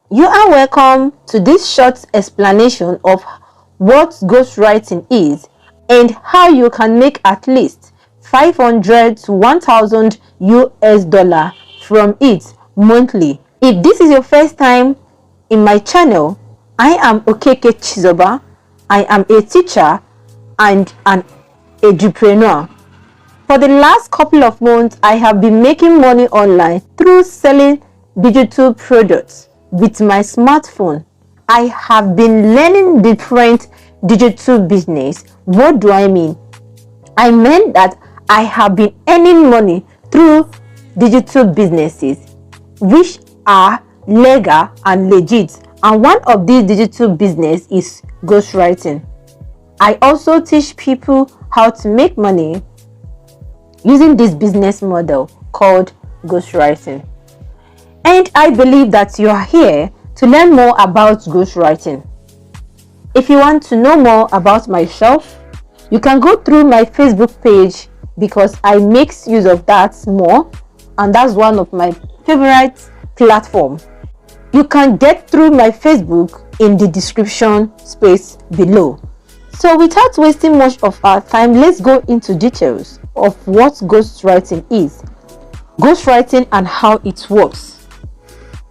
You are welcome to this short explanation of what ghostwriting is and how you can make at least 500 to 1000 US dollar from it monthly. If this is your first time in my channel, I am Okeke Chizoba. I am a teacher and an entrepreneur. For the last couple of months, I have been making money online through selling digital products with my smartphone. I have been learning different digital business. What do I mean? I meant that I have been earning money through digital businesses which are legal and legit, and one of these digital business is ghostwriting. I also teach people how to make money using this business model called ghostwriting. And I believe that you are here to learn more about ghostwriting. If you want to know more about myself, you can go through my Facebook page because I make use of that more, and that's one of my favorite platforms. You can get through my Facebook in the description space below. So without wasting much of our time, let's go into details of what ghostwriting is, ghostwriting and how it works.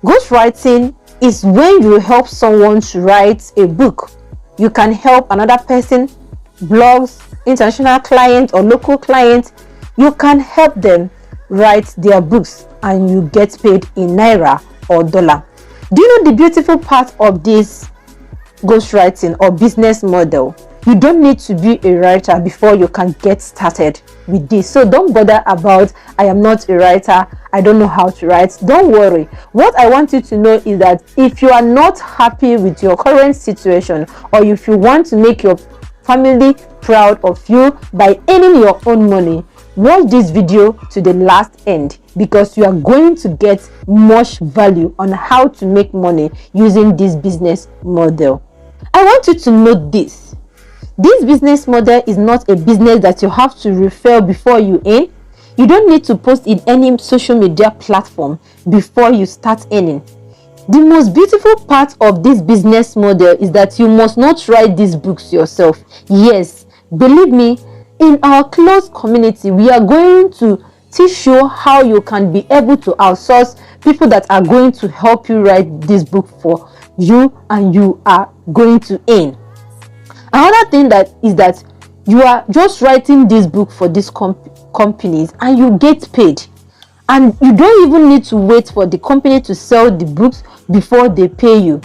Ghostwriting is when you help someone to write a book. You can help another person, blogs, international clients or local clients. You can help them write their books and you get paid in naira or dollar. Do you know the beautiful part of this ghostwriting or business model? You don't need to be a writer before you can get started with this. So don't bother about, I am not a writer, I don't know how to write. Don't worry. What I want you to know is that if you are not happy with your current situation, or if you want to make your family proud of you by earning your own money, watch this video to the last end, because you are going to get much value on how to make money using this business model. I want you to note this. This business model is not a business that you have to refer before you earn. You don't need to post in any social media platform before you start earning. The most beautiful part of this business model is that you must not write these books yourself. Yes, believe me, in our close community, we are going to teach you how you can be able to outsource people that are going to help you write this book for you, and you are going to earn. Another thing that is that you are just writing this book for these companies and you get paid, and you don't even need to wait for the company to sell the books before they pay you.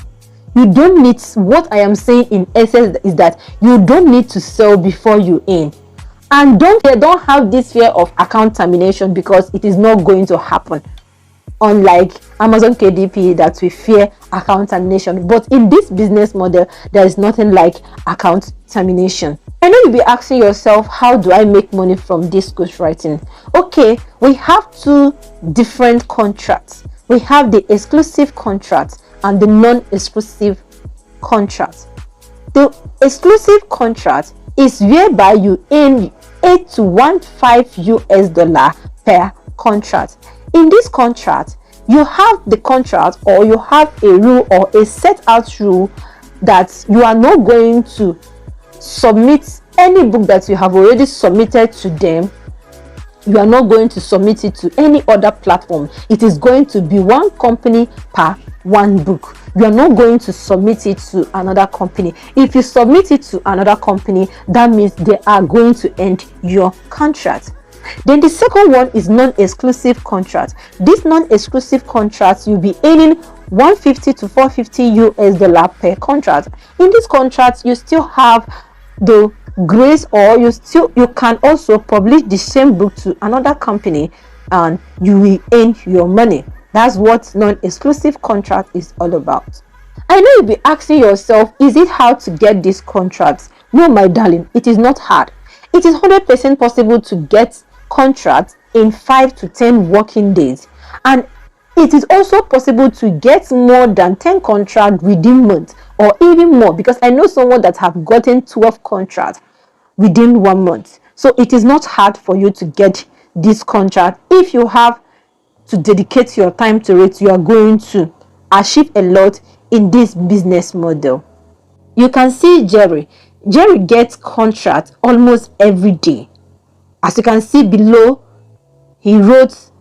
You don't need, what I am saying in essence is that you don't need to sell before you earn. And don't have this fear of account termination, because it is not going to happen. Unlike Amazon KDP that we fear account termination, but in this business model there is nothing like account termination. I know you'll be asking yourself, how do I make money from this ghostwriting? Okay, we have two different contracts. We have the exclusive contract and the non-exclusive contract. The exclusive contract is whereby you earn 8 to 15 US dollar per contract. In this contract, you have the contract, or you have a rule or a set out rule that you are not going to submit any book that you have already submitted to them. You are not going to submit it to any other platform. It is going to be one company per one book. You are not going to submit it to another company. If you submit it to another company, that means they are going to end your contract. Then the second one is non-exclusive contract. This non-exclusive contract, you'll be earning 150 to 450 US dollar per contract. In this contract, you still have the grace, or you can also publish the same book to another company and you will earn your money. That's what non-exclusive contract is all about. I know you'll be asking yourself, is it hard to get these contracts? No, my darling, it is not hard. It is 100% possible to get contracts in 5 to 10 working days, and it is also possible to get more than 10 contracts within months, or even more, because I know someone that have gotten 12 contracts within 1 month. So it is not hard for you to get this contract. If you have to dedicate your time to it, you are going to achieve a lot in this business model. You can see Jerry. Jerry gets contracts almost every day. As you can see below, he wrote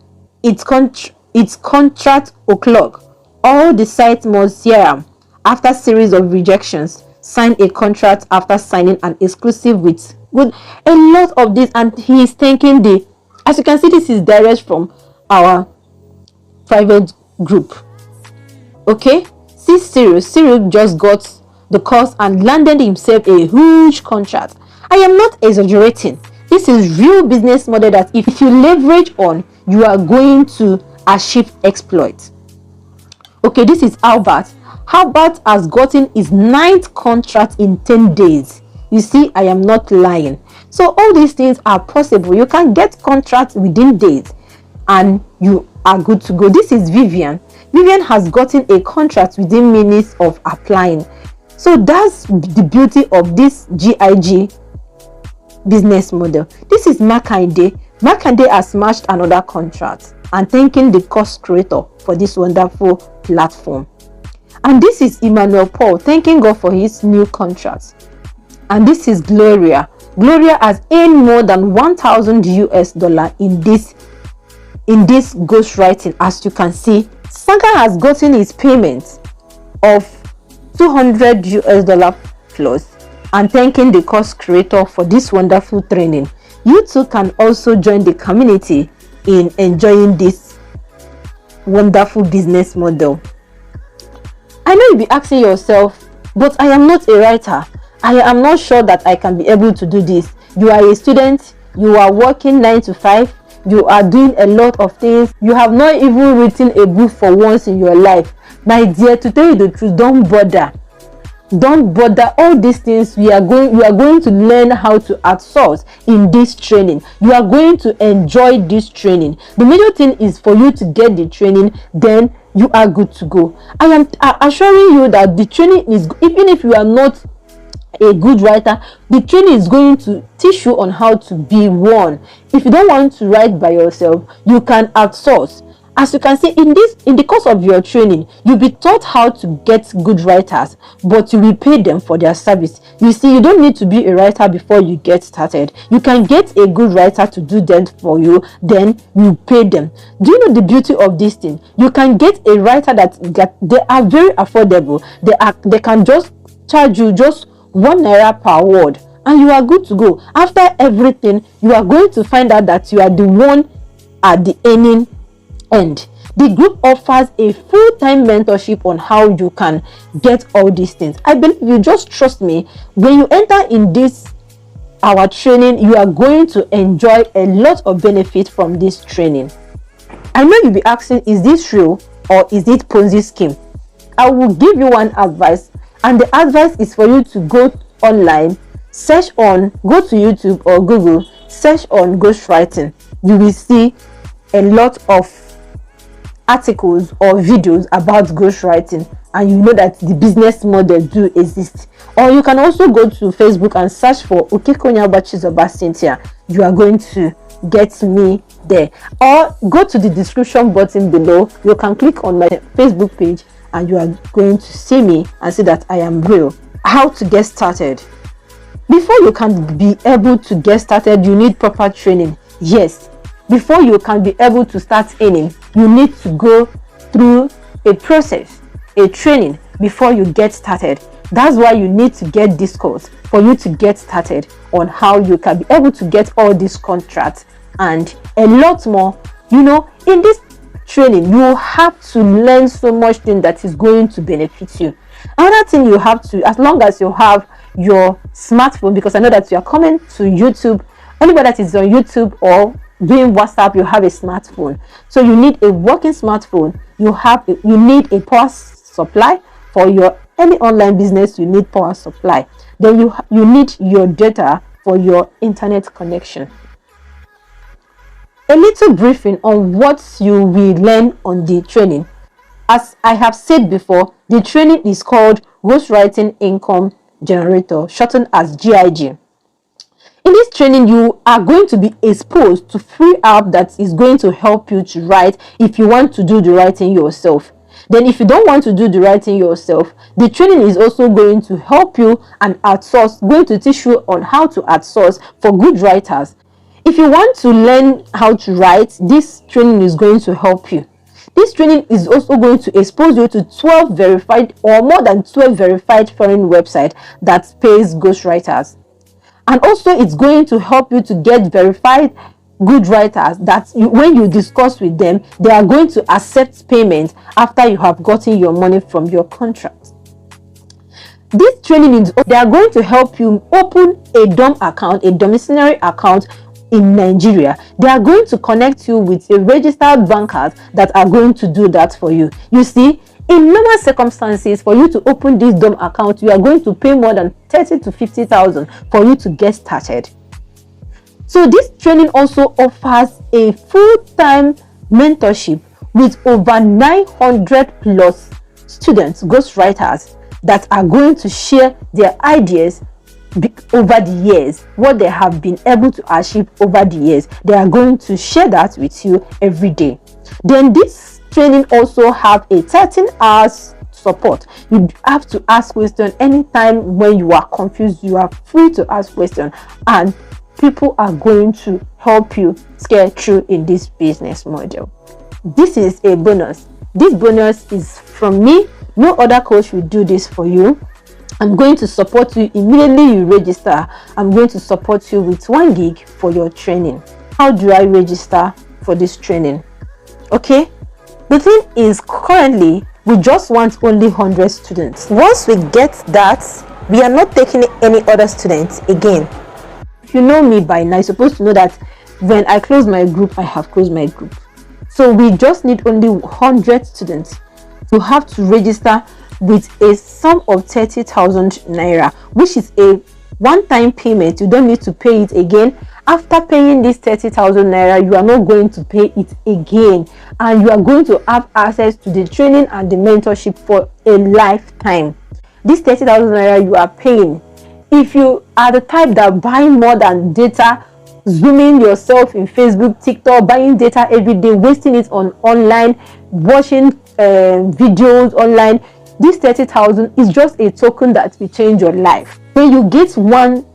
it's contract o'clock. All the sites must hear after series of rejections. Sign a contract after signing an exclusive with a lot of this, and he is thanking the. As you can see, this is direct from our private group. Okay, see Cyril just got the course and landed himself a huge contract. I am not exaggerating. This is real business model that if you leverage on, you are going to achieve exploit. Okay, this is Albert. Albert has gotten his 9th contract in 10 days. You see, I am not lying. So all these things are possible. You can get contracts within days and you are good to go. This is Vivian. Vivian has gotten a contract within minutes of applying. So that's the beauty of this GIG business model. This is Makinde. Makinde has smashed another contract and thanking the course creator for this wonderful platform. And this is Emmanuel Paul thanking God for his new contract. And this is Gloria. Gloria has earned more than 1,000 US dollar in this ghostwriting. As you can see, Saga has gotten his payment of 200 US dollar plus and thanking the course creator for this wonderful training. You too can also join the community in enjoying this wonderful business model. I know you'll be asking yourself, but I am not a writer. I am not sure that I can be able to do this. You are a student, you are working 9 to 5, you are doing a lot of things, you have not even written a book for once in your life. My dear, to tell you the truth, don't bother. All these things you are going to learn how to outsource in this training. You are going to enjoy this training. The major thing is for you to get the training, then you are good to go. I am assuring you that the training is, even if you are not a good writer, the training is going to teach you on how to be one. If you don't want to write by yourself, you can outsource. As you can see in the course of your training, you'll be taught how to get good writers, but you will pay them for their service. You see, you don't need to be a writer before you get started. You can get a good writer to do that for you, then you pay them. Do you know the beauty of this thing? You can get a writer that they are very affordable. They can just charge you just ₦1 per word, and you are good to go. After everything, you are going to find out that you are the one at the earning end. The group offers a full-time mentorship on how you can get all these things. I believe you just trust me. When you enter in our training, you are going to enjoy a lot of benefit from this training. I know you'll be asking, is this real or is it Ponzi scheme? I will give you one advice, and the advice is for you to go online, go to YouTube or Google, search on ghostwriting. You will see a lot of articles or videos about ghostwriting, and you know that the business model do exist. Or you can also go to Facebook and search for Okekonya Bachizoba Cynthia. You are going to get me there, or go to the description button below. You can click on my Facebook page and you are going to see me and see that I am real. How to get started? Before you can be able to get started, you need proper training. Yes, before you can be able to start earning, you need to go through a process, a training before you get started. That's why you need to get this course, for you to get started on how you can be able to get all these contracts and a lot more. You know, in this training, you have to learn so much thing that is going to benefit you. Another thing you have to, as long as you have your smartphone, because I know that you are coming to YouTube, anybody that is on YouTube or doing WhatsApp, you have a smartphone. So you need a working smartphone. You need a power supply for your any online business. You need power supply. Then you need your data for your internet connection. A little briefing on what you will learn on the training. As I have said before, the training is called Ghostwriting Income Generator, shortened as GIG. In this training, you are going to be exposed to free app that is going to help you to write if you want to do the writing yourself. Then if you don't want to do the writing yourself, the training is also going to help you and outsource, going to teach you on how to outsource for good writers. If you want to learn how to write, this training is going to help you. This training is also going to expose you to 12 verified or more than 12 verified foreign websites that pays ghostwriters. And also it's going to help you to get verified good writers that when you discuss with them, they are going to accept payment after you have gotten your money from your contract. This training is, they are going to help you open a DOM account, a domiciliary account in Nigeria. They are going to connect you with a registered bankers that are going to do that for you. You see, in normal circumstances, for you to open this DOM account, you are going to pay more than 30 to 50,000 for you to get started. So this training also offers a full-time mentorship with over 900 plus students, ghostwriters, that are going to share their ideas over the years, what they have been able to achieve over the years. They are going to share that with you every day. Then this training also have a 13 hours support. You have to ask questions anytime when you are confused. You are free to ask questions, and people are going to help you scale through in this business model. This is a bonus. This bonus is from me. No other coach will do this for you. I'm going to support you immediately you register. I'm going to support you with 1 gig for your training. How do I register for this training? Okay, the thing is, currently we just want only 100 students. Once we get that, we are not taking any other students again. If you know me by now, you're supposed to know that when I close my group, I have closed my group. So we just need only 100 students. You have to register with a sum of 30,000 naira, which is a one-time payment. You don't need to pay it again. After paying this 30,000 naira, you are not going to pay it again, and you are going to have access to the training and the mentorship for a lifetime. This 30,000 naira you are paying, if you are the type that buy more than data, zooming yourself in Facebook, TikTok, buying data every day, wasting it on online, watching videos online, this 30,000 is just a token that will change your life. When you get one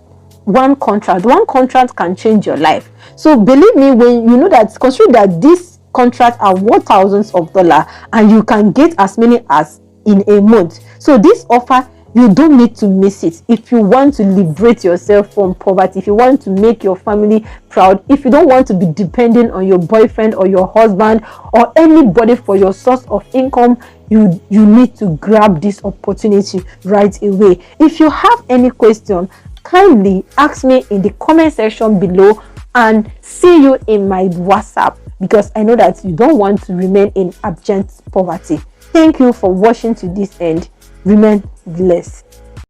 contract can change your life. So believe me, when you know that, consider that these contracts are worth thousands of dollars, and you can get as many as in a month. So this offer, you don't need to miss it. If you want to liberate yourself from poverty, if you want to make your family proud, if you don't want to be dependent on your boyfriend or your husband or anybody for your source of income, you need to grab this opportunity right away. If you have any question, kindly ask me in the comment section below, and see you in my WhatsApp, because I know that you don't want to remain in abject poverty. Thank you for watching to this end. Remain blessed.